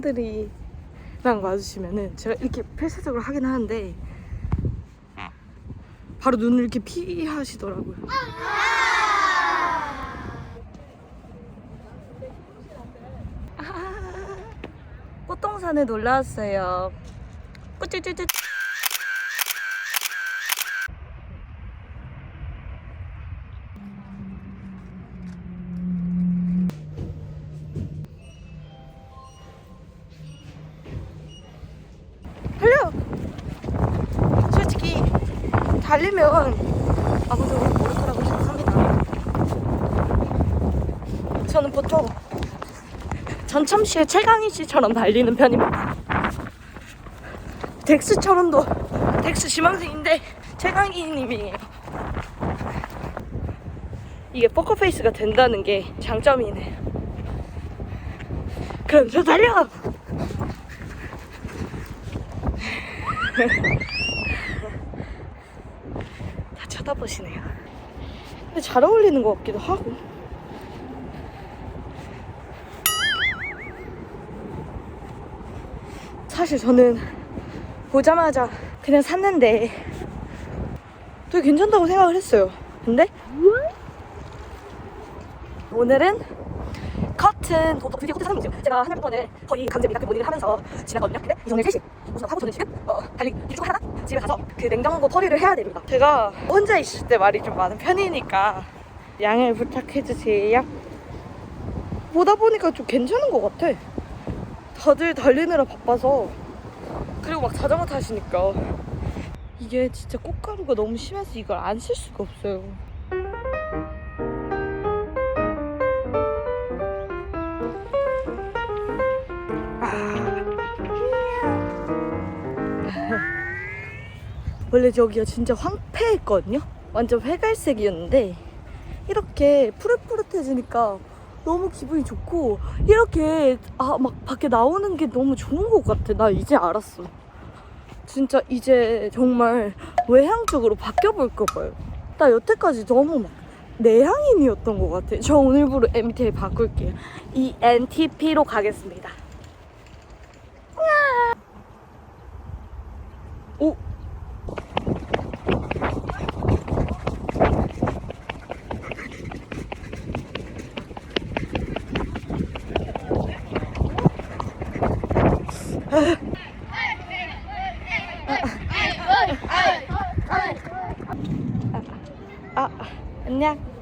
사람들이랑 마주치면은 제가 이렇게 필사적으로 하긴 하는데 바로 눈을 이렇게 피하시더라고요. 꽃동산에 놀러 왔어요. 꾸쭈쭈쭈. 달려! 솔직히 달리면 아무도 모를 거라고 생각합니다. 저는 보통 전참시의 최강희 씨처럼 달리는 편입니다. 덱스처럼도 덱스 지망생인데 최강희 님이에요. 이게 포커페이스가 된다는 게 장점이네요. 그럼 저 달려! 다 쳐다보시네요. 근데 잘 어울리는 것 같기도 하고. 사실 저는 보자마자 그냥 샀는데 되게 괜찮다고 생각을 했어요. 근데 오늘은 커튼 도덕 드디어 커튼 사는 거죠. 제가 한 달 동안에 거의 강제 미납 모닝을 하면서 지나거든요. 근데 오늘 3시 우선 하고 저는 지금 달리기 중 하나 집에 가서 그 냉장고 처리를 해야 됩니다. 제가 혼자 있을 때 말이 좀 많은 편이니까 양해를 부탁해주세요. 보다 보니까 좀 괜찮은 것 같아. 다들 달리느라 바빠서. 그리고 막 자전거 타시니까 이게 진짜 꽃가루가 너무 심해서 이걸 안 쓸 수가 없어요. 원래 저기가 진짜 황폐했거든요? 완전 회갈색이었는데 이렇게 푸릇푸릇해지니까 너무 기분이 좋고 이렇게 막 밖에 나오는 게 너무 좋은 것 같아. 나 이제 알았어. 진짜 이제 정말 외향 쪽으로 바뀌어볼까 봐요. 나 여태까지 너무 막 내향인이었던 것 같아. 저 오늘부로 MBTI 바꿀게요. ENTP로 가겠습니다. 오! 안녕.